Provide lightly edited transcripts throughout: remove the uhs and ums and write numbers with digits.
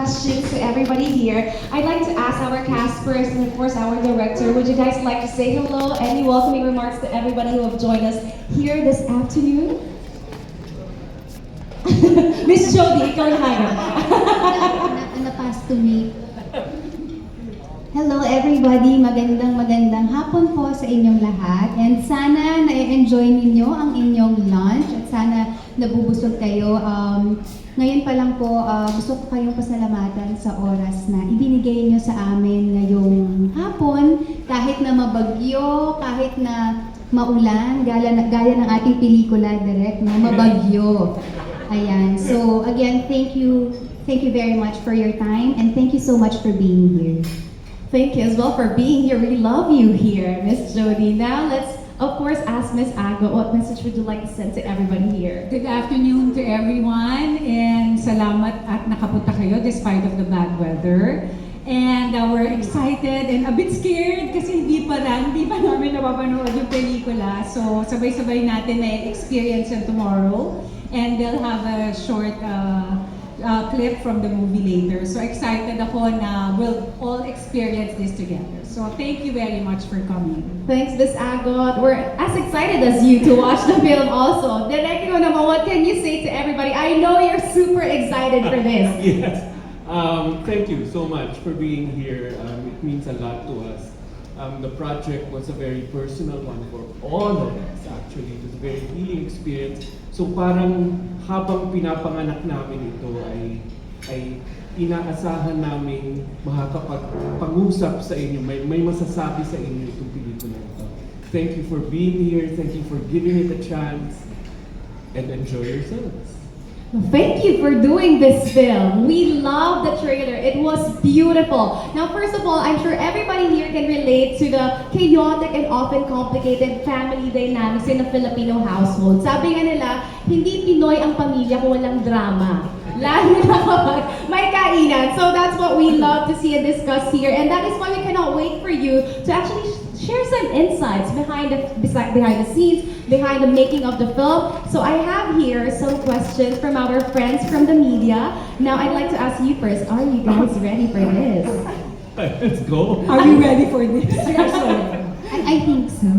questions to everybody here. I'd like to ask our casters and of course our director, would you guys like to say hello? Any welcoming remarks to everybody who have joined us here this afternoon? Miss Jody, ikaw na kayo. Na pass to me. Hello everybody, magandang hapon po sa inyong lahat. And sana na-enjoy ninyo ang inyong lunch at sana nabubusog kayo. Ngayon pa lang po, gusto ko kayong pasalamatan sa oras na ibinigay nyo sa amin ngayong hapon. Kahit na mabagyo, kahit na maulan, gaya ng ating pelikula direct, no? Mabagyo. Ayan. So again, thank you very much for your time and thank you so much for being here. Thank you as well for being here. We love you here, Miss Jody. Now let's, of course, ask Miss Ago, what message would you like to send to everybody here? Good afternoon to everyone and salamat at nakapunta kayo despite of the bad weather. And we're excited and a bit scared kasi hindi pa namin napapanood yung pelikula. So sabay-sabay natin may experience yun tomorrow and they'll have a short clip from the movie later. So excited ako na we'll all experience this together. So thank you very much for coming. Thanks, Miss Agot. We're as excited as you to watch the film also. Direk ko naman, what can you say to everybody? I know you're super excited for this. Yes. Thank you so much for being here. It means a lot to us. The project was a very personal one for all of us actually. It was a very healing experience. So parang habang pinapanganak namin ito ay inaasahan namin makakapag-pag-usap sa inyo, may masasabi sa inyo itong pelikula ito. Thank you for being here, thank you for giving it a chance, and enjoy yourselves. Thank you for doing this film. We love the trailer. It was beautiful. Now, first of all, I'm sure everybody here can relate to the chaotic and often complicated family dynamics in a Filipino household. Sabi nga nila, hindi Pinoy ang pamilya kung walang drama. Lalo na kapag may kainan. So that's what we love to see and discuss here. And that is why we cannot wait for you to actually share some insights behind the scenes, behind the making of the film. So I have here some questions from our friends from the media. Now I'd like to ask you first, are you guys ready for this? Let's go. Are you ready for this? I think so.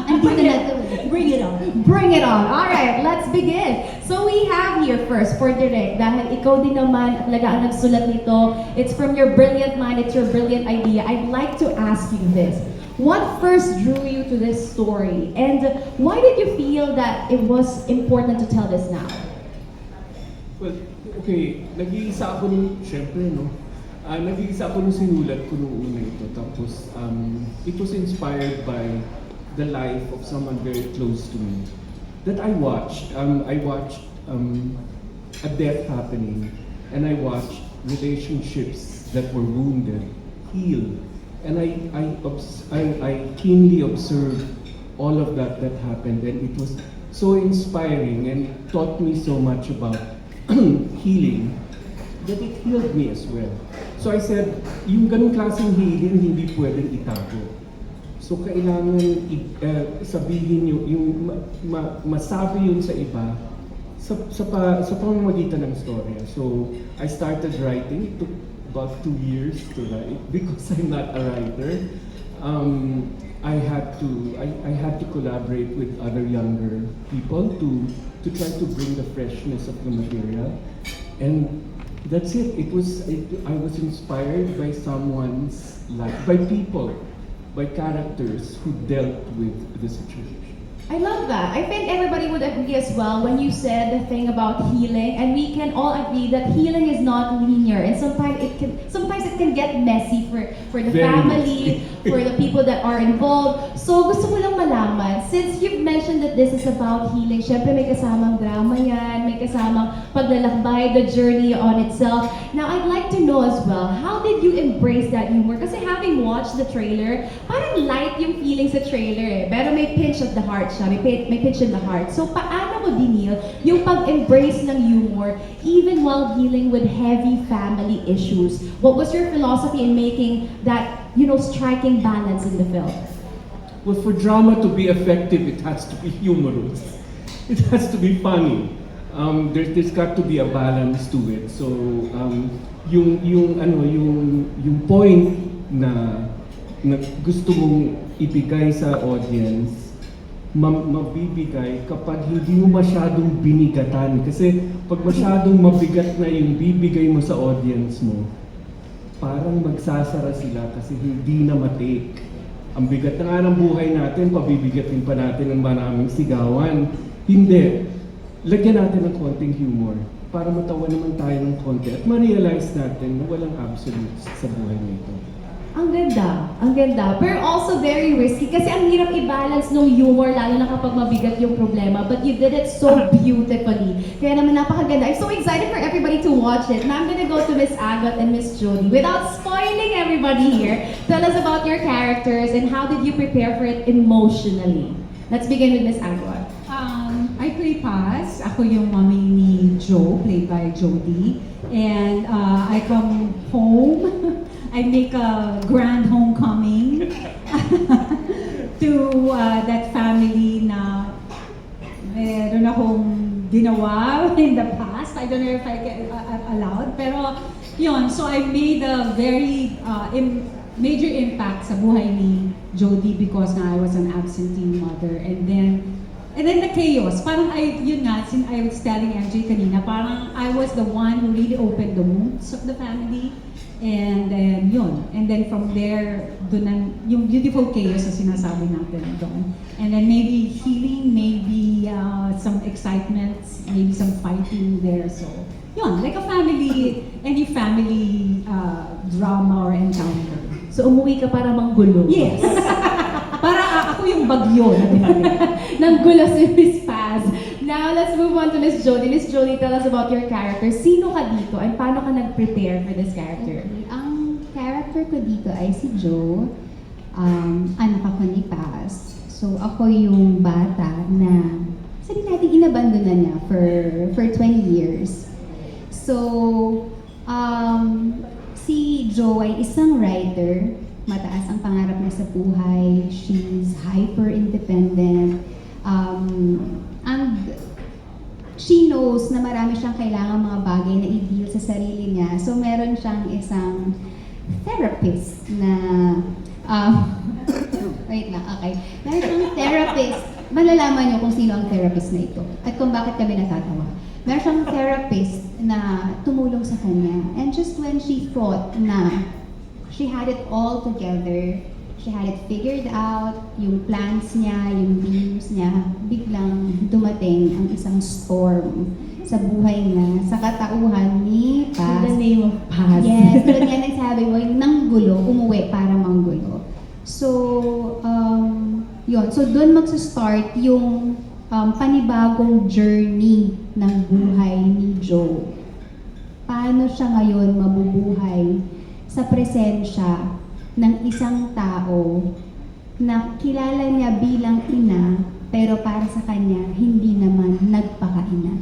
Andito na to. Bring it on. Bring it on. All right, let's begin. So we have here first for Direk, dahil ikaw din naman talaga ang nagsulat nito. It's from your brilliant mind, it's your brilliant idea. I'd like to ask you this. What first drew you to this story? And why did you feel that it was important to tell this now? Well, okay, nag-iisa ako syempre, no? Nag-iisa ako nung sinulat ko nung una ito. Tapos, it was inspired by the life of someone very close to me that I watched. I watched a death happening, and I watched relationships that were wounded heal. And I keenly observed all of that happened, and it was so inspiring and taught me so much about healing that it healed me as well. So I said, yung ganung klaseng healing hindi pwedeng itago. So kailangan sabihin yung masabi yun sa iba sa pamamagitan ng storya. So I started writing. It took about 2 years to write because I'm not a writer. I had to collaborate with other younger people to try to bring the freshness of the material, and that's it. I was inspired by someone's life, by people, by characters who dealt with the situation. I love that. I think everybody would agree as well when you said the thing about healing, and we can all agree that healing is not linear, and sometimes it can get messy for the Very family, for the people that are involved. So gusto ko lang malaman, since you've mentioned that this is about healing, syempre may kasamang drama yan, may kasamang paglalakbay, the journey on itself. Now I'd like to know as well, how did you embrace that humor? Kasi having watched the trailer, parang light yung feeling sa trailer pero may pinch of the heart siya, may pinch in the heart. So paano mo dinil yung pag-embrace ng humor even while dealing with heavy family issues? What was your philosophy in making that, striking balance in the film? Well, for drama to be effective, it has to be humorous. It has to be funny. there's got to be a balance to it. So, yung point na gusto mong ibigay sa audience, mabibigay kapag hindi mo masyadong binigatan. Kasi pag masyadong mabigat na yung bibigay mo sa audience mo, parang magsasara sila kasi hindi na matake. Ang bigat na nga ng buhay natin, pabibigatin pa natin ng maraming sigawan. Hindi. Lagyan natin ng konting humor para matawa naman tayo ng konti at ma-realize natin na walang absolutes sa buhay nito. Ang ganda, ang ganda. Pero also very risky kasi ang hirap i-balance ng humor lalo na kapag mabigat yung problema. But you did it so beautifully. Kaya naman napakaganda. I'm so excited for everybody to watch it. Now I'm gonna go to Miss Agot and Miss Jody. Without spoiling everybody here, tell us about your characters and how did you prepare for it emotionally? Let's begin with Miss Agot. I play Paz. Ako yung mommy ni Joe, played by Jody. And I come home. I make a grand homecoming to that family na meron akong ginawa in the past. I don't know if I can allowed. Pero yun, so I made a very major impact sa buhay ni Jody because na I was an absentee mother. And then the chaos, parang yun nga, since I was telling MJ kanina, parang I was the one who really opened the wounds of the family. And then yun. And then from there, yung beautiful chaos na sinasabi natin doon. And then maybe healing, maybe some excitement, maybe some fighting there. So yun, like a family, any family drama or encounter. So umuwi ka para manggulo. Yes. Para ako yung bagyo na dinali. Nang gulo si Miss Paz. Now, let's move on to Miss Jody. Miss Jody, tell us about your character. Sino ka dito and paano ka nag-prepare for this character? Okay. Ang character ko dito ay si Joe. Anak ako ni Paz. So, ako yung bata na sabi natin inabandona niya for 20 years. So, si Joe ay isang writer. Mataas ang pangarap niya sa buhay. She's hyper-independent. And she knows na marami siyang kailangan mga bagay na i-deal sa sarili niya. So, meron siyang isang therapist na... wait lang, okay. Meron siyang therapist. Malalaman niyo kung sino ang therapist na ito at kung bakit kami natatawa. Meron siyang therapist na tumulong sa kanya. And just when she thought na she had it all together, she had it figured out, yung plans niya, yung dreams niya, biglang dumating ang isang storm sa buhay niya, sa katauhan ni Paz. In the name of Paz. Yes, tulad nga nagsabi mo, yung nanggulo, umuwi para manggulo. So, yun. So, doon magsa-start yung panibagong journey ng buhay ni Joe. Paano siya ngayon mabubuhay sa presensya ng isang tao na kilala niya bilang ina, pero para sa kanya, hindi naman nagpakaina.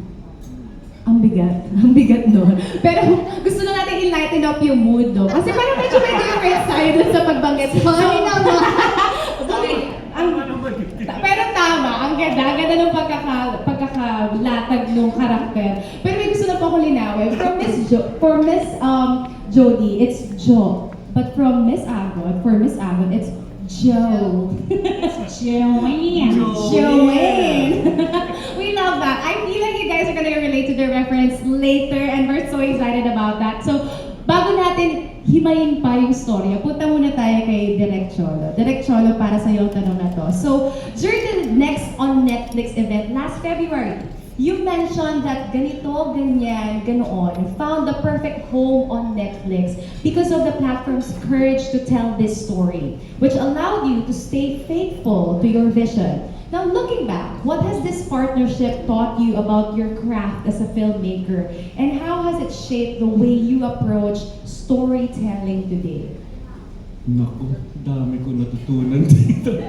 Ang bigat nun. Pero gusto na natin enlighten up yung mood, no? Kasi parang medyo may different side dun sa pagbanggit. Sorry naman. Pero tama, ang ganda ng pagkakalatag ng karakter. Pero may gusto na po akong linawin. For Miss Jody, it's Jo. But from Miss Agot, it's Joe. Joanne. We love that. I feel like you guys are gonna relate to the reference later and we're so excited about that. So, bago natin himayin pa yung storya, punta muna tayo kay Direk Cholo. Direk Cholo, para sa yung tanong na to. So, during the next on Netflix event last February, you mentioned that ganito, ganyan, ganoon, found the perfect home on Netflix because of the platform's courage to tell this story, which allowed you to stay faithful to your vision. Now, looking back, what has this partnership taught you about your craft as a filmmaker, and how has it shaped the way you approach storytelling today? Naku, dami ko natutunan dito.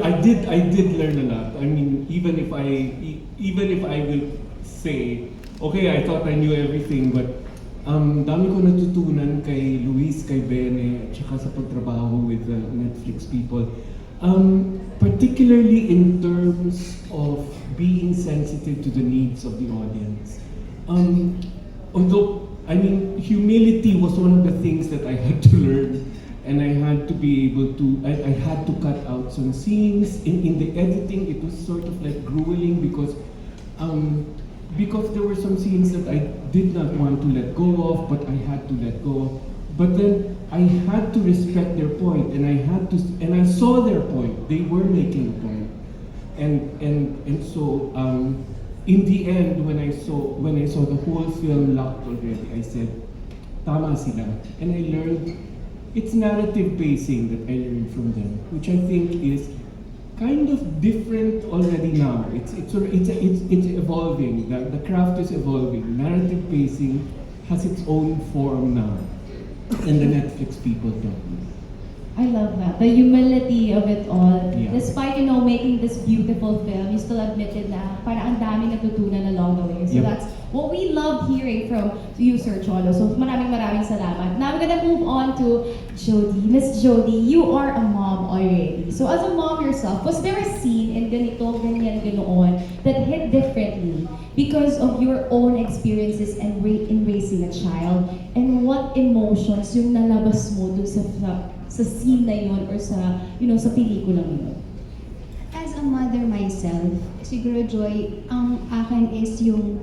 I did learn a lot. I mean, even if I will say, okay, I thought I knew everything, but dami ko natutunan kay Luis, kay Bene, at saka sa pagtrabaho with the Netflix people. Particularly in terms of being sensitive to the needs of the audience. Although, I mean, humility was one of the things that I had to learn, and I had to be able to, I had to cut out some scenes. In the editing, it was sort of like grueling because there were some scenes that I did not want to let go of, but I had to let go of. But then I had to respect their point, and I saw their point. They were making a point, and so in the end, when I saw the whole film locked already, I said, "Tama sila," and I learned it's narrative pacing that I learned from them, which I think is kind of different already now. It's evolving. The craft is evolving. Narrative pacing has its own form now. And the Netflix people don't. I love that. The humility of it all. Yeah. Despite, making this beautiful film, you still admitted na parang ang dami natutunan along the way. So Yep. that's what we love hearing from you, Sir Cholo. So maraming salamat. Now I'm gonna move on to Jody. Miss Jody, you are a mom already. So as a mom yourself, was there a scene in ganito, ganyan, ganoon that hit differently because of your own experiences and in raising a child? And what emotions yung nalabas mo dun sa scene na yun or sa, sa pelikula yun? As a mother myself, siguro Joy, ang akin is yung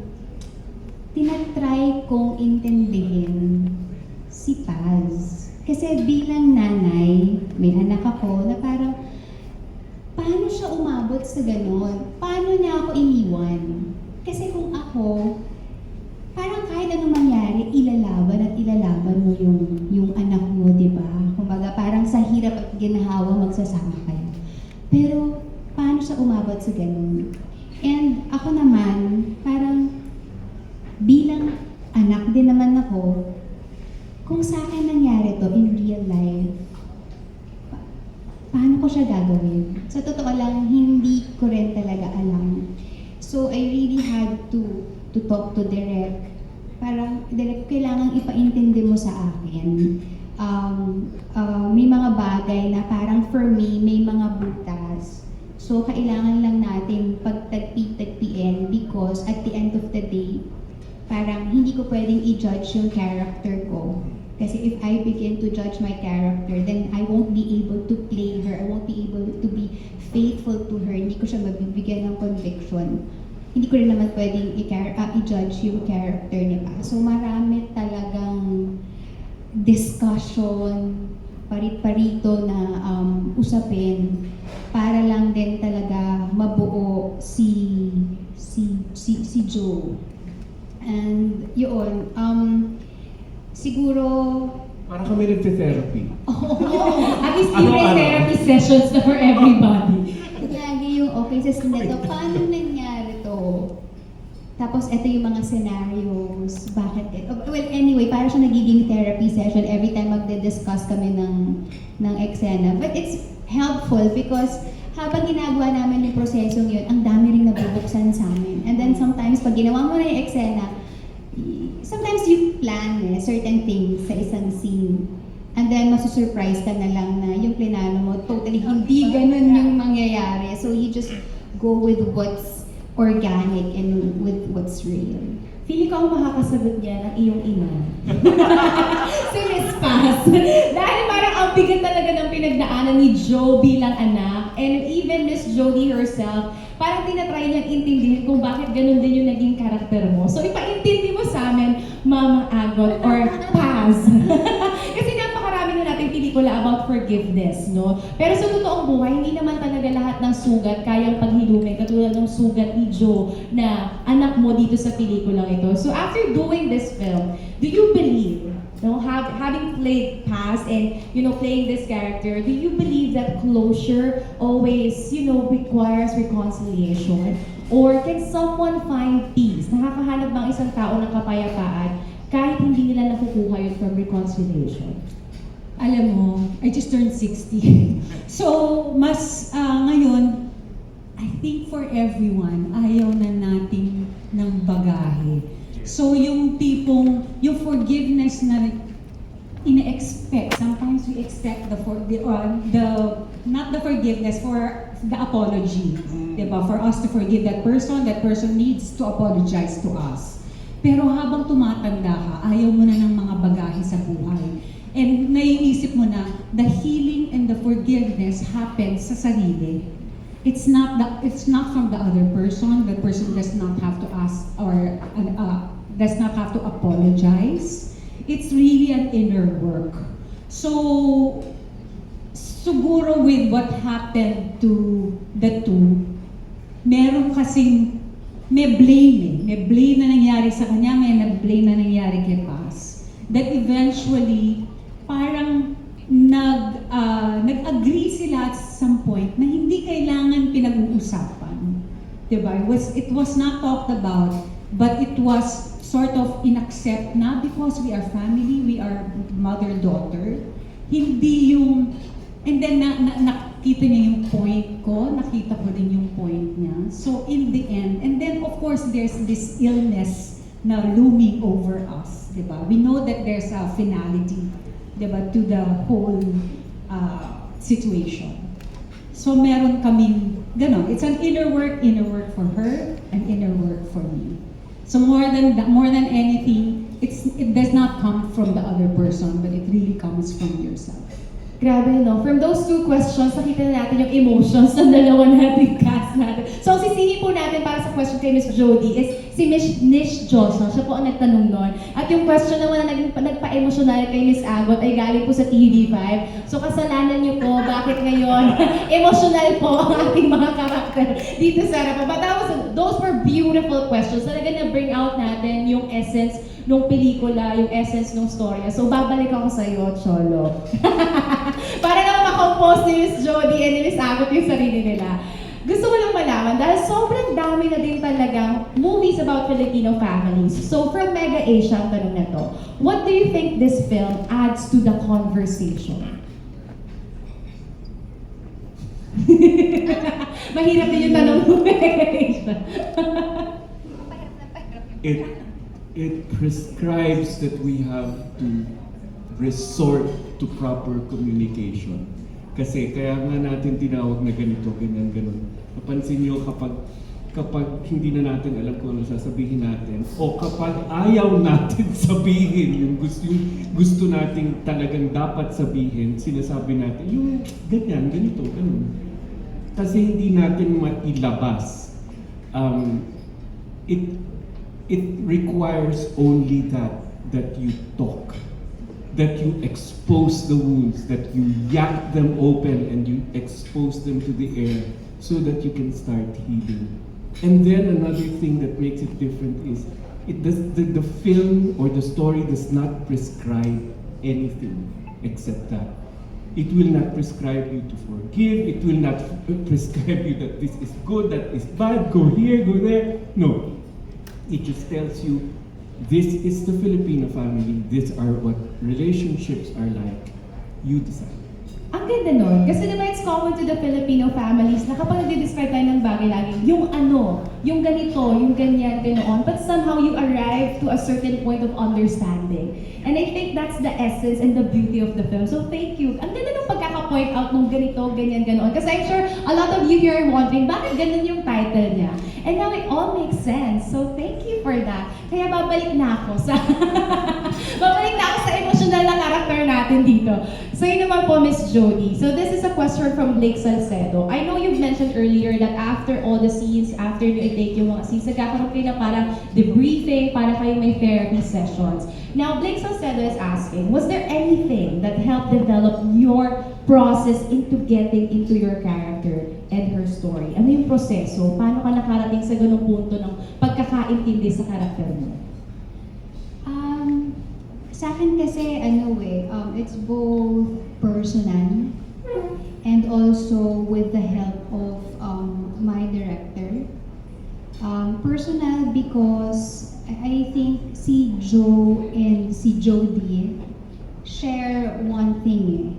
tinatry kong intindihin si Paz. Kasi bilang nanay, may anak ako na parang, paano siya umabot sa ganon? Paano niya ako iniwan? Kasi kung ako, parang kahit anong mangyari, ilalaban mo yung anak mo, di ba? Kumbaga, parang sa hirap at ginhawa magsasama kayo. Pero, paano siya umabot sa ganun? And ako naman, parang bilang anak din naman ako, kung sa akin nangyari to in real life, paano ko siya gagawin? Sa totoo lang, hindi ko rin talaga alam. So, I really had to talk to Direk. Parang, Direk, kailangan ipaintindi mo sa akin. May mga bagay na parang for me, may mga butas. So, kailangan lang natin pagtagpi-tagpiin because at the end of the day, parang hindi ko pwedeng i-judge yung character ko. Kasi if I begin to judge my character, then I won't be able to play her. I won't be able to be faithful to her. Hindi ko siya mabibigyan ng conviction. Hindi ko rin naman pwedeng i-judge yung character niya pa. So marami talagang discussion, parit-parito na usapin para lang din talaga mabuo si Joe. And yun, siguro Para kami nagte-therapy. At least may therapy sessions na for everybody. lagi yung okay sa neto, paano nangyari to? Tapos ito yung mga scenarios, bakit well anyway, para siya nagiging therapy session every time magde-discuss kami ng eksena. But it's helpful because habang ginagawa namin yung prosesong yun, ang dami ring nabubuksan sa amin. And then sometimes, pag ginawa mo na yung eksena, sometimes you plan certain things sa isang scene. And then, masusurprise ka na lang na yung plinano mo, totally hindi ganun yung mangyayari. So, you just go with what's organic and with what's real. Feeling ko ang makakasagot niya ng iyong ina. Si Miss Paz. Dahil parang ang bigat talaga ng pinagdaanan ni Joe bilang anak. And even Miss Jody herself, parang tinatry niyang intindihin kung bakit ganun din yung naging karakter mo. So ipaintindi mo sa amin, Mama Agot or Paz. Kasi napakarami na nating pelikula about forgiveness, no? Pero sa totoong buhay, hindi naman talaga lahat ng sugat kayang paghilumin, katulad ng sugat ni Joe na anak mo dito sa pelikulang ito. So after doing this film, do you believe, having played Paz and playing this character, do you believe that closure always requires reconciliation? Or can someone find peace? Nakakahanap bang isang tao ng kapayapaan kahit hindi nila nakukuha yun from reconciliation? Alam mo, I just turned 60. So, mas ngayon, I think for everyone, ayaw na natin ng bagahe. So, yung tipong, yung forgiveness na ina-expect, sometimes sometimes we expect not the forgiveness, for the apology. Diba? For us to forgive that person needs to apologize to us. Pero habang tumatanda ka, ayaw mo na ng mga bagahe sa buhay. And naiisip mo na, the healing and the forgiveness happens sa sarili. It's not from the other person. The person does not have to ask or does not have to apologize. It's really an inner work. So, siguro with what happened to the two, meron kasing may blame na nangyari sa kanya, may blame na nangyari kay Paz. That eventually, parang nag-agree sila at some point na hindi kailangan pinag-uusapan. Diba? It was not talked about, but it was sort of inaccept na because we are family, we are mother-daughter. Hindi yung, and then nakita niya yung point ko, nakita ko din yung point niya. So in the end, and then of course there's this illness na looming over us. Diba? We know that there's a finality, diba, to the whole situation. So meron kaming ganon. It's an inner work for her, and inner work for me. So more than anything, it does not come from the other person, but it really comes from yourself. Grabe, no? From those two questions, nakita na natin yung emotions ng dalawa nating cast natin. So, ang sisingin po natin para sa question kay Miss Jody is si Miss Nish Johnson. Siya po ang nagtanong nun. At yung question naman na nagpa-emotional kay Miss Agot ay galing po sa TV5. So, kasalanan niyo po bakit ngayon emotional po ang ating mga karakter dito sa harapan. But those were beautiful questions. Talaga na-bring out natin yung essence nung pelikula, yung essence nung storya. So, babalik ako sa iyo, Cholo. Para naman makompose ni Miss Jody and ni Miss Agot yung sarili nila. Gusto ko lang malaman, dahil sobrang dami na din talagang movies about Filipino families. So, from Mega Asia, ang tanong na to, what do you think this film adds to the conversation? Mahirap din yung tanong mo, Mega Asia. It prescribes that we have to resort to proper communication. Kasi kaya nga natin tinawag na ganito, ganyan, ganun. Napansin nyo kapag hindi na natin alam kung ano sasabihin natin, o kapag ayaw natin sabihin yung gusto nating talagang dapat sabihin, sinasabi natin, yung ganyan, ganito, ganun. Kasi hindi natin mailabas. It requires only that you talk, that you expose the wounds, that you yank them open and you expose them to the air so that you can start healing. And then another thing that makes it different is the film or the story does not prescribe anything except that. It will not prescribe you to forgive, it will not prescribe you that this is good, that is bad, go here, go there. No. It just tells you, this is the Filipino family, these are what relationships are like. You decide. Ang ganda nun. Kasi diba it's common to the Filipino families na kapag nag-describe tayo ng bagay lagi, yung ano, yung ganito, yung ganyan, ganoon. But somehow you arrive to a certain point of understanding. And I think that's the essence and the beauty of the film. So thank you. Ang ganda nung pagkaka-point out nung ganito, ganyan, ganoon. Kasi I'm sure a lot of you here are wondering, bakit ganun yung title niya? And now it all makes sense. So thank you for that. Kaya babalik na ako sa emotional na character natin dito. So yun naman po, Miss Jody. So this is a question from Blake Salcedo. I know you've mentioned earlier that after all the scenes, after you take yung mga scenes, nagkakaroon kayo na parang debriefing, para kayo may therapy sessions. Now, Blake Salcedo is asking, was there anything that helped develop your process into getting into your character and her story? Ano yung proseso? Paano ka nakarating sa ganung punto ng pagkakaintindi sa character mo? Sa akin kasi, it's both personal and also with the help of my director. Personal because I think si Joe and si Jody share one thing.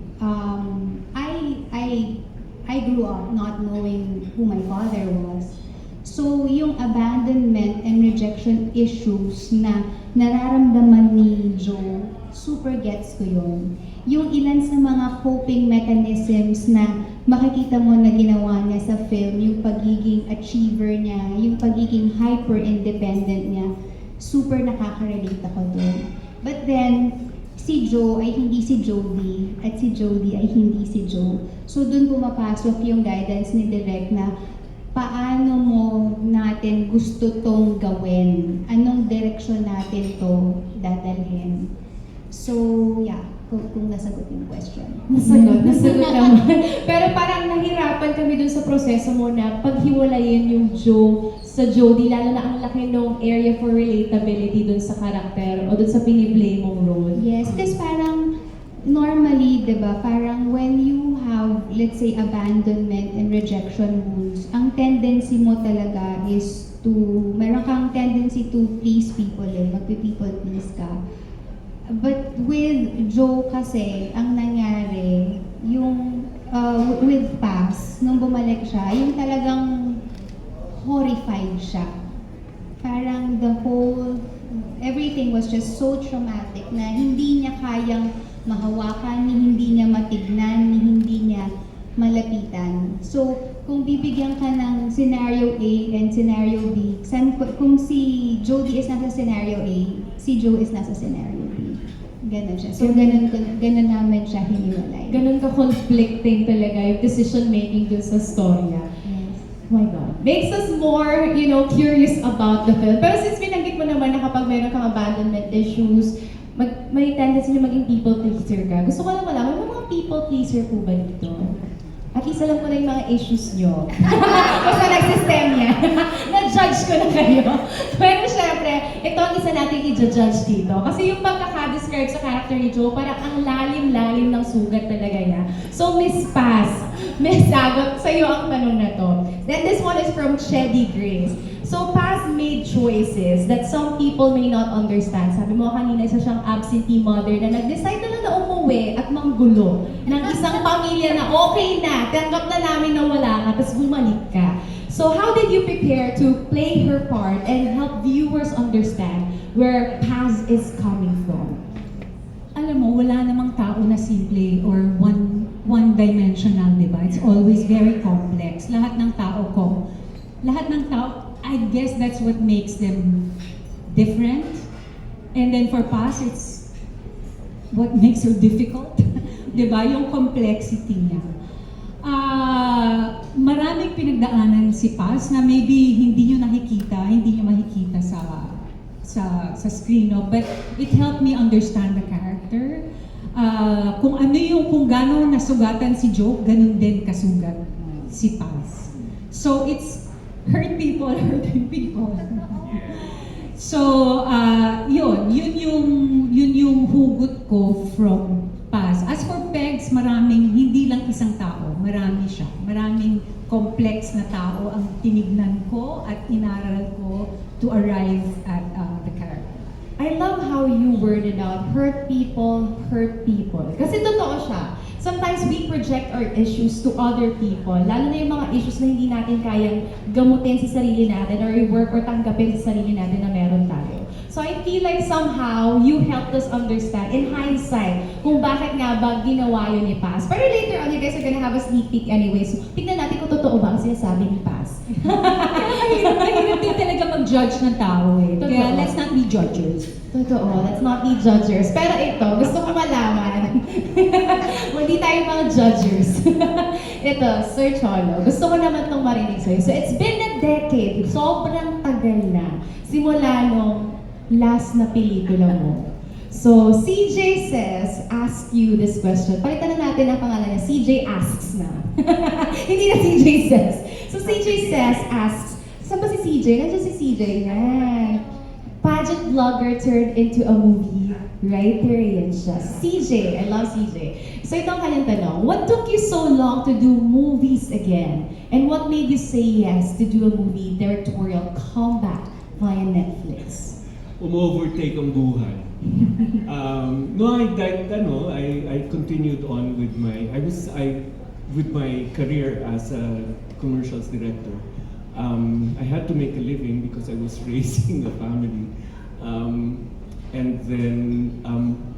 I grew up not knowing who my father was. So, yung abandonment and rejection issues na nararamdaman ni Joe, super gets ko yun. Yung ilan sa mga coping mechanisms na makikita mo na ginawa niya sa film, yung pagiging achiever niya, yung pagiging hyper-independent niya, super nakaka-relate ako dun. But then, si Joe ay hindi si Jodie at si Jodie ay hindi si Joe. So dun pumapasok yung guidance ni Direk na paano mo natin gusto tong gawin? Anong direksyon natin to dadalhin? So, yeah, kung nasagot yung question. Nasagot naman. Pero parang nahirapan kami dun sa proseso mo na paghiwalayin yung Joe sa Jodie, lalo na ang laki nung area for relatability dun sa karakter o dun sa piniplay mong role. Yes, kasi parang normally, di ba, parang when you have, let's say, abandonment and rejection wounds, ang tendency mo talaga is to, meron kang tendency to please people magpi-people please ka. But with Joe kasi, ang nangyari, yung with Paz, nung bumalik siya, yung talagang horrified siya. Parang the whole, everything was just so traumatic na hindi niya kayang mahawakan, ni hindi niya matignan, ni hindi niya malapitan. So, kung bibigyan ka ng scenario A and scenario B, kung si Jodie is nasa scenario A, si Joe is nasa scenario B. Ganon siya. So, ganon namin siya hiniwalay. Ganun ka-conflicting talaga yung decision making dun sa storya. Yes. Oh my God. Makes us more, curious about the film. Pero since binanggit mo naman na kapag meron kang abandonment issues, may tendency na maging people pleaser ka. Gusto ko lang malaman, may mga people pleaser po ba dito? At least alam ko na yung mga issues nyo. Basta nag-system niya. Na-judge ko na kayo. Pero syempre, ito ang isa natin i-judge dito. Kasi yung pagkaka-describe sa character ni Joe, parang ang lalim-lalim ng sugat talaga niya. So, Miss Paz, Miss Sagot, sa'yo ang tanong na to. Then this one is from Chedi Grace. So, Paz made choices that some people may not understand. Sabi mo kanina, isa siyang absentee mother na nag-decide na lang na umuwi at manggulo ng isang pamilya na okay na, tanggap na namin na wala ka, tapos bumalik ka. So, how did you prepare to play her part and help viewers understand where Paz is coming from? Alam mo, wala namang tao na simple or one-dimensional, di ba? It's always very complex. Lahat ng tao, I guess that's what makes them different. And then for Paz, it's what makes her difficult. Di ba? Yung complexity niya. Maraming pinagdaanan si Paz na maybe hindi nyo makikita sa screen, no? But it helped me understand the character. Kung gano'n nasugatan si Joe, ganun din kasugat si Paz. So it's hurting people. So, yun yung hugot ko from Paz. As for Pegs, hindi lang isang tao, marami siya. Maraming complex na tao ang tinignan ko at inaral ko to arrive at the character. I love how you worded out, hurt people. Kasi totoo siya. Sometimes we project our issues to other people, lalo na yung mga issues na hindi natin kayang gamutin sa sarili natin or i-work or tanggapin sa sarili natin na meron tayo. So I feel like somehow you helped us understand, in hindsight, kung bakit nga ba ginawa yun ni Paz. Pero later on, you guys are gonna have a sneak peek anyway. So tignan natin kung totoo ba ang sinasabi ni Paz. Mahirap din talaga mag-judge ng tao eh. Totoo. Kaya let's not be judges. Totoo, let's not be judgers. Pero ito, gusto ko malaman. Hindi tayo mga judgers. Ito, Sir Cholo, gusto ko naman itong marinig sa'yo. So it's been a decade, sobrang tagal na. Simula nung last na pelikula mo. So, CJ Says, ask you this question. Palitan na natin ang pangalan niya. CJ asks na. Hindi na CJ Says. So, CJ Says asks, saan ba si CJ? Nandiyan si CJ. Yan. Pageant vlogger turned into a movie. Writer yan siya. CJ, I love CJ. So ito ang kanyang tanong. What took you so long to do movies again? And what made you say yes to do a movie directorial comeback via Netflix? Overtake ang buhay. I continued on with my career as a commercials director. I had to make a living because I was raising a family. And then,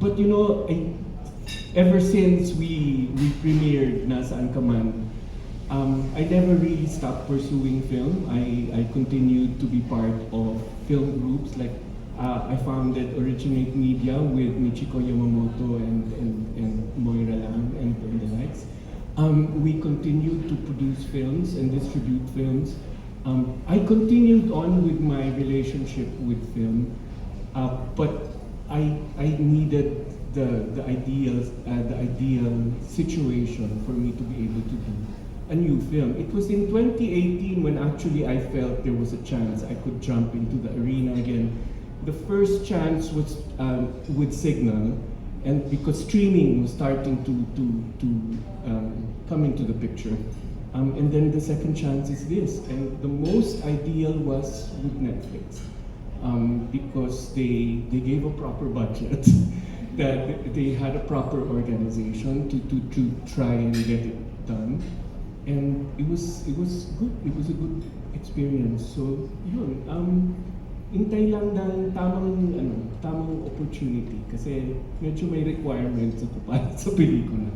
but you know, ever since we premiered Nasaan Ka Man, I never really stopped pursuing film. I continued to be part of film groups. Like I founded Originate Media with Michiko Yamamoto and Moira Lang and the likes. We continued to produce films and distribute films. I continued on with my relationship with film, but I needed the ideal situation for me to be able to do a new film. It was in 2018 when actually I felt there was a chance I could jump into the arena again. The first chance was with Signal, and because streaming was starting to come into the picture. And then the second chance is this, and the most ideal was with Netflix, because they gave a proper budget, that they had a proper organization to try and get it done, and it was good. It was a good experience. So yun, hintay lang ng tamang opportunity kasi medyo may requirements ako para sa pelikula.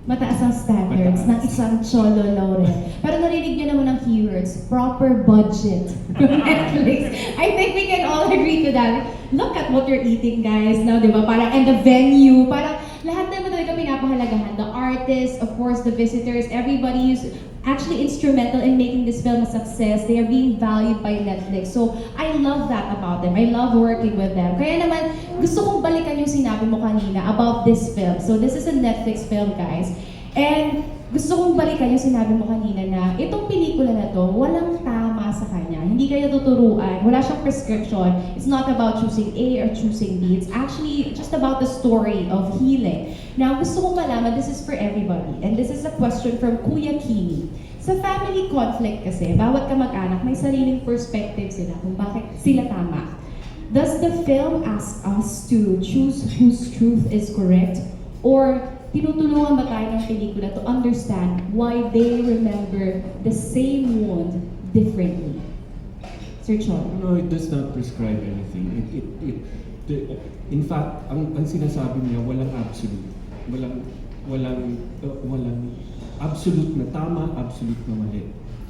Mataas ang standards Mataas. ng isang Cholo Laurel. Pero narinig niyo naman ang keywords, proper budget from Netflix. I think we can all agree to that. Look at what you're eating, guys, now, di ba? Parang, and the venue, parang lahat naman talaga pinapahalagahan. The artists, of course, the visitors, everybody is actually instrumental in making this film a success. They are being valued by Netflix. So, I love that about them. I love working with them. Kaya naman, gusto kong balikan yung sinabi mo kanina about this film. So, this is a Netflix film, guys. And gusto kong balikan yung sinabi mo kanina na itong pelikula na to, walang tama sa kanya. Hindi kayo tuturuan. Wala siyang prescription. It's not about choosing A or choosing B. It's actually just about the story of healing. Now, gusto kong malaman, this is for everybody. And this is a question from Kuya Kimi. Sa family conflict kasi, bawat kamag-anak may sariling perspective sila kung bakit sila tama. Does the film ask us to choose whose truth is correct? Or tinutulungan ba tayo ng pelikula to understand why they remember the same wound differently? Sir Chon. No, it does not prescribe anything. In fact, ang sinasabi niya, walang absolute. Walang absolute na tama, absolute na mali.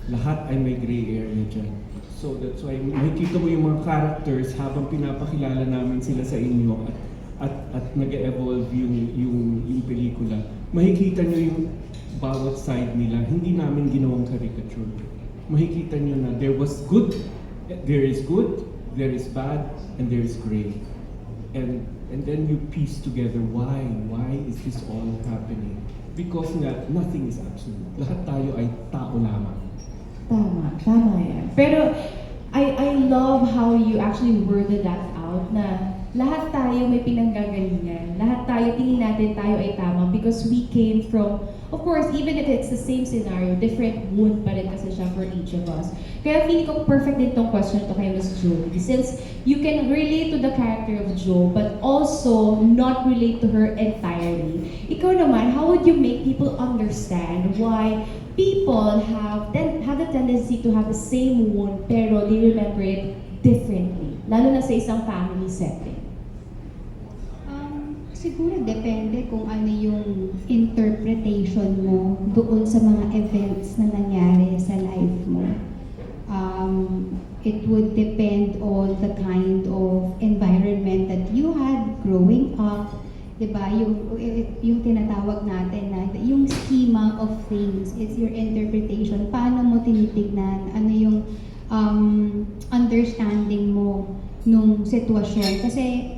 Lahat ay may gray area dyan. So that's why makikita mo yung mga characters habang pinapakilala namin sila sa inyo at nag-evolve yung pelikula. Makikita nyo yung bawat side nila. Hindi namin ginawang caricature. Makikita nyo na there is good, there is bad, and there is gray. And then you piece together why is this all happening? Because nga, nothing is absolute. Lahat tayo ay tao lamang. Tama yan. Pero, I love how you actually worded that out na lahat tayo may pinanggagalingan. Lahat tayo, tingin natin tayo ay tama because we came from, of course, even if it's the same scenario, different wound pa rin kasi siya for each of us. Kaya feeling ko perfect din tong question to kay Miss Jolie. Since you can relate to the character of Jo, but also not relate to her entirely. Ikaw naman, how would you make people understand why people have the tendency to have the same wound pero they remember it differently, lalo na sa isang family setting? Siguro depende kung ano yung interpretation mo doon sa mga events na nangyari sa life mo. It would depend on the kind of environment that you had growing up. Diba? Yung tinatawag natin na yung schema of things, it's your interpretation. Paano mo tinitignan? Ano yung understanding mo nung sitwasyon? Kasi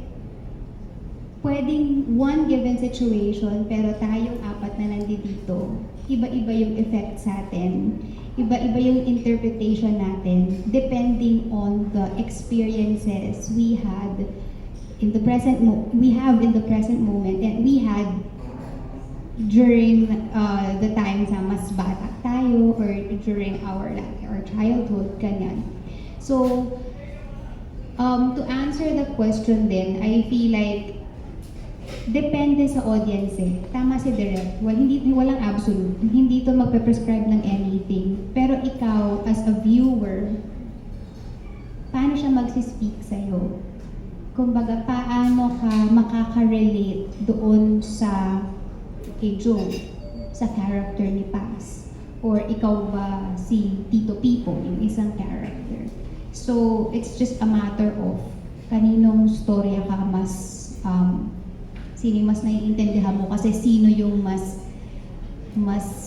pwedeng one given situation, pero tayong apat na nandito, iba-iba yung effect sa atin. Iba-iba yung interpretation natin depending on the experiences we had in the present moment and we had during the times na mas bata tayo or during our childhood, ganyan. So, to answer the question then, I feel like depende sa audience eh. Tama si Direk. Walang absolute. Hindi to magpe-prescribe ng anything. Pero ikaw, as a viewer, paano siya magsispeak sa'yo? Kumbaga, paano ka makaka-relate doon sa kay Joe, sa character ni Paz? Or ikaw ba si Tito Pipo, yung isang character? So, it's just a matter of kaninong storya ka mas sino yung mas naiintindihan mo kasi sino yung mas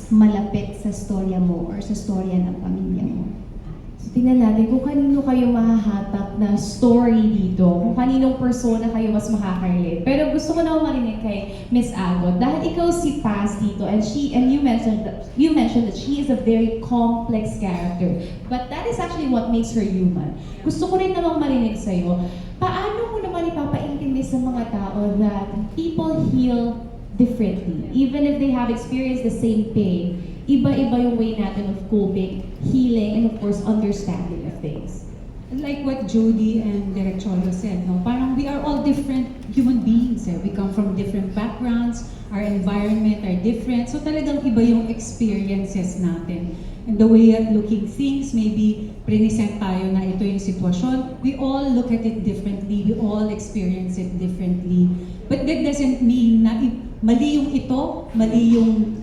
malapit sa storya mo or sa storya ng pamilya mo. So, tingnan natin kung kanino kayo mahahatak na story dito, kung kaninong persona kayo mas makaka-relate. Pero gusto ko na marinig kay Miss Agot, dahil ikaw si Paz dito, and you mentioned that she is a very complex character. But that is actually what makes her human. Gusto ko rin namang marinig sa'yo, paano mo naman ipapaintindi sa mga tao that people heal differently, even if they have experienced the same pain? Iba-iba yung way natin of coping, healing, and of course, understanding of things. Like what Jody and Direk Cholo said, no? Parang we are all different human beings. Eh? We come from different backgrounds, our environment are different. So talagang iba yung experiences natin. And the way at looking things, maybe present tayo na ito yung sitwasyon, we all look at it differently, we all experience it differently. But that doesn't mean na mali yung ito, mali yung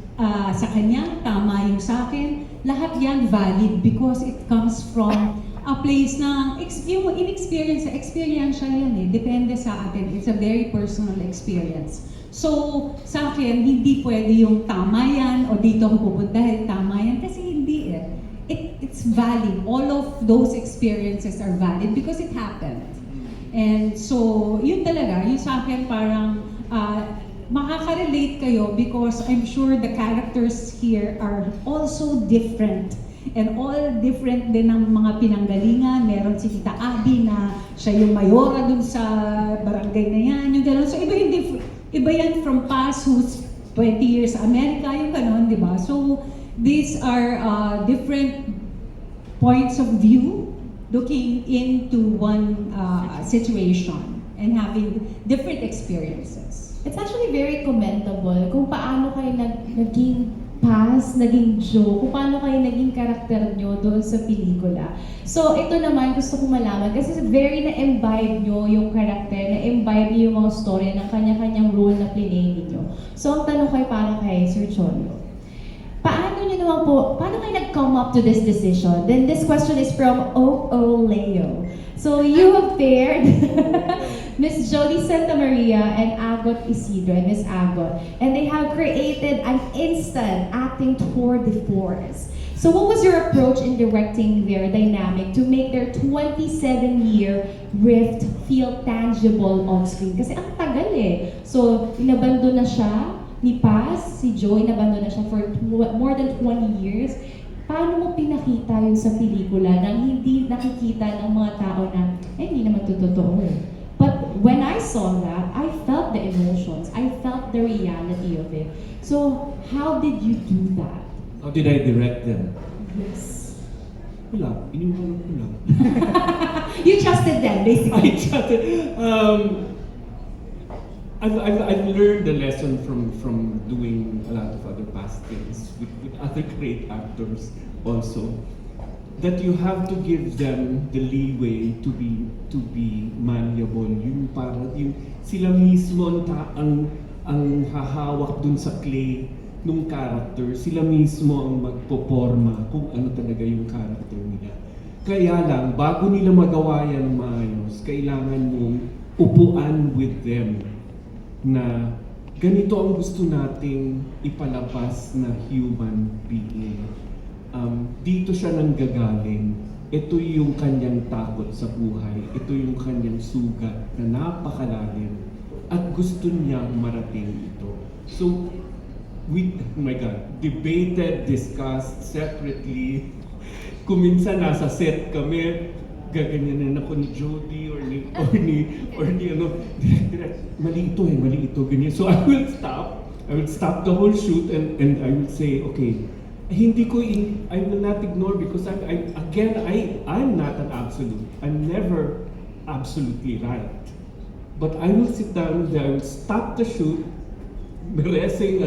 sa kanya, tama yung sa akin. Lahat yan valid because it comes from a place na yung experiential yan eh. Depende sa atin. It's a very personal experience. So, sa akin, hindi pwede yung tama yan o dito ako pupunta dahil tama yan kasi hindi eh. It's valid. All of those experiences are valid because it happened. And so, yun talaga. Yung sa akin parang makaka-relate kayo because I'm sure the characters here are also different. And all different din ng mga pinanggalingan. Meron si Tita Abby na siya yung mayora dun sa barangay na yan. Yung gano'n. So iba yan from Paz who's 20 years sa Amerika. Yung gano'n, di ba? So these are different points of view looking into one situation and having different experiences. It's actually very commendable kung paano kayo naging Paz, naging Joe, kung paano kayo naging karakter nyo doon sa pelikula. So, ito naman gusto kong malaman kasi very na-imbibe nyo yung karakter, na-imbibe nyo yung mga story ng kanya-kanyang role na play ninyo. So, ang tanong kayo para kay Sir Cholo, paano kayo nag-come up to this decision? Then this question is from O.O. Leo. So, you have paired Miss Jody Santa Maria and Agot Isidro and Miss Agot. And they have created an instant acting tour de force. So what was your approach in directing their dynamic to make their 27-year rift feel tangible on screen? Kasi ang tagal eh. So, inabando na siya ni Paz, si Joe, inabando na siya for more than 20 years. Paano mo pinakita yun sa pelikula nang hindi nakikita ng mga tao na, hindi naman totoo eh. But when I saw that, I felt the emotions. I felt the reality of it. So, how did you do that? How did I direct them? Yes. Wala, iniwala ko lang. You trusted them, I basically. trusted. I've learned the lesson from doing a lot of other past things with other great actors also. That you have to give them the leeway to be malleable. Yung para yung sila mismo ang hahawak dun sa clay nung character. Sila mismo ang magpoporma kung ano talaga yung character nila. Kaya lang, bago nila magawa yan maayos, kailangan mong upuan with them na ganito ang gusto nating ipalabas na human being. Dito siya nanggagaling. Ito yung kanyang takot sa buhay. Ito yung kanyang sugat na napakalalim. At gusto niyang marating ito. So, we, oh my God, debated, discussed separately. Kung minsan nasa set kami, gaganyanan ako ni Jody or ni ano, direct, mali ito, ganyan. So I will stop the whole shoot and I will say, okay, I will not ignore because I'm not an absolute. I'm never absolutely right. But I will sit down with them, I will stop the shoot, meresing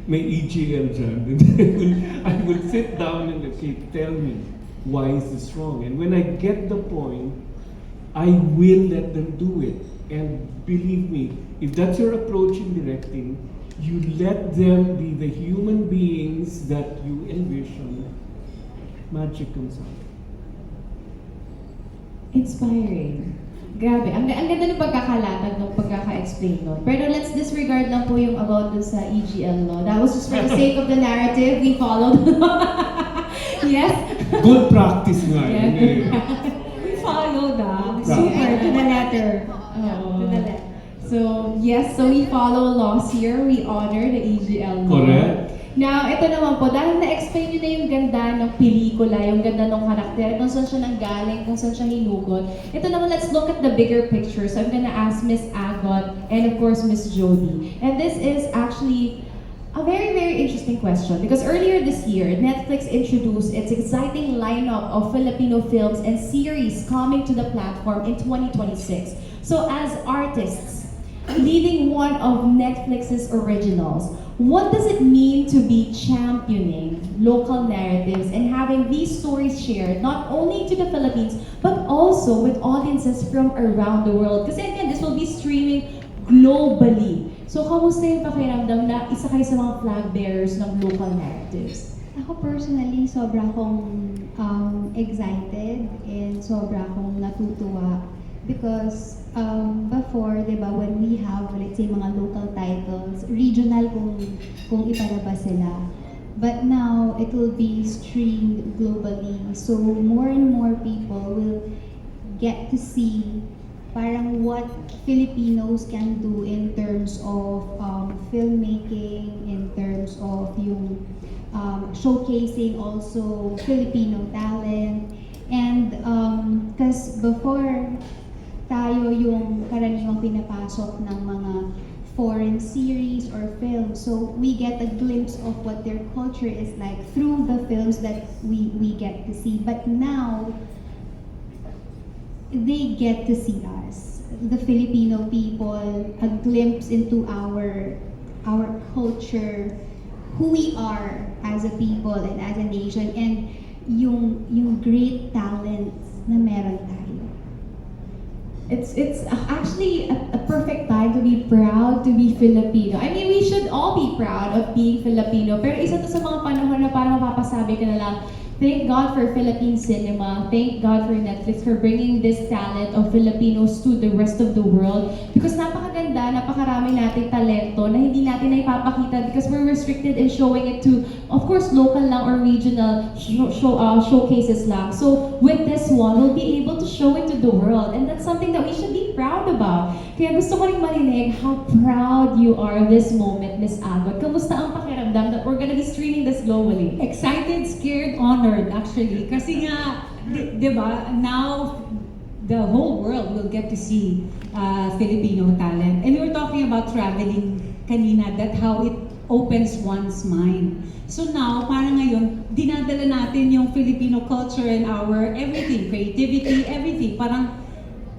may EGM dyan. And then I will sit down and okay, tell me, why is this wrong? And when I get the point, I will let them do it. And believe me, if that's your approach in directing, you let them be the human beings that you envision, magic comes out. Inspiring. Grabe, ang ganda ng pagkakalatag ng pagkaka-explain nun. Pero let's disregard lang po yung about dun sa EGL law. That was just for the sake of the narrative we followed. Yes? Good practice nga yun. Yeah. eh. We followed Right. super to the letter. Yeah, Oo. to the left. So, yes, so we follow laws here. We honor the EGL law. Correct. Now, ito naman po, dahil na-explain nyo na yung ganda ng pelikula, yung ganda ng karakter, kung saan siya nanggaling, kung saan siya hinugot. Ito naman, let's look at the bigger picture. So I'm gonna ask Miss Agot and of course Miss Jody. And this is actually a very, very interesting question because earlier this year, Netflix introduced its exciting lineup of Filipino films and series coming to the platform in 2026. So as artists, leading one of Netflix's originals, what does it mean to be championing local narratives and having these stories shared not only to the Philippines but also with audiences from around the world? Kasi again, this will be streaming globally. So, kamusta yung pakiramdam na isa kayo sa mga flag bearers ng local narratives? Ako personally, sobra akong excited and sobra akong natutuwa because before, di ba, when we have, let's say, mga local titles, regional kung ipalabas sila. But now, it will be streamed globally. So, more and more people will get to see parang what Filipinos can do in terms of filmmaking, in terms of yung showcasing also Filipino talent. And because before, tayo yung karaniwang pinapasok ng mga foreign series or films. So we get a glimpse of what their culture is like through the films that we get to see. But now, they get to see us, the Filipino people, a glimpse into our culture, who we are as a people and as a nation, and yung great talents na meron tayo. It's actually a perfect time to be proud to be Filipino. I mean, we should all be proud of being Filipino. Pero isa to sa mga panahon na parang mapapasabi ka na lang, thank God for Philippine cinema. Thank God for Netflix for bringing this talent of Filipinos to the rest of the world. Because napakaganda, napakarami nating talento na hindi natin naipapakita because we're restricted in showing it to, of course, local lang or regional showcases lang. So with this one, we'll be able to show it to the world. And that's something that we should be proud about. Kaya gusto ko rin marinig how proud you are of this moment, Miss Agot. Kamusta ang pakiramdam that we're gonna be streaming this globally? Excited, scared, honored actually. Kasi nga, di ba, now the whole world will get to see Filipino talent. And we were talking about traveling kanina, that how it opens one's mind. So now, parang ngayon, dinadala natin yung Filipino culture and our everything, creativity, everything. Parang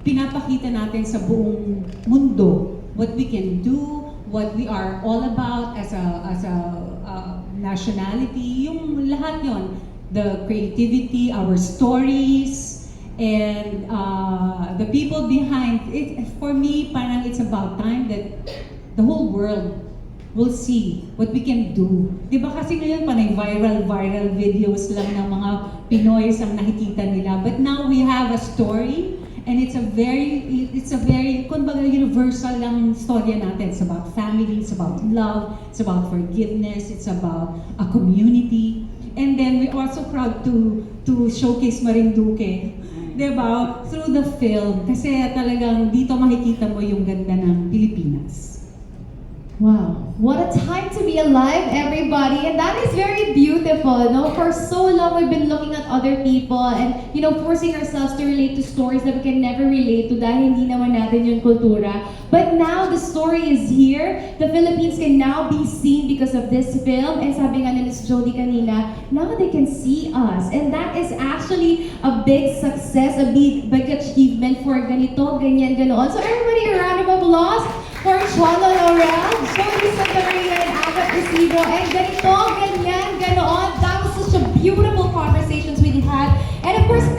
pinapakita natin sa buong mundo what we can do, what we are all about as a nationality, yung lahat yon, the creativity, our stories, and the people behind it. For me, parang it's about time that the whole world will see what we can do. Di ba kasi ngayon panay viral videos lang ng mga Pinoys ang nakikita nila. But now we have a story and it's a very kumbaga universal lang storya natin. It's about family, it's about love, it's about forgiveness, it's about a community. And then we're also proud to showcase Marinduque, diba? Through the film. Kasi talagang dito makikita mo yung ganda ng Pilipinas. Wow, what a time to be alive, everybody. And that is very beautiful. No? For so long, we've been looking at other people and, forcing ourselves to relate to stories that we can never relate to dahil hindi naman natin yung kultura. But now, the story is here. The Philippines can now be seen because of this film. And sabi nga ni Ms. Jody kanina, now they can see us. And that is actually a big success, a big achievement for ganito, ganyan, ganoon. So everybody, a round of applause for Cholo Laurel, Jody Santamaria, and Agat Isidro. And ganito, ganyan, ganoon. That was such a beautiful conversations we had. And of course,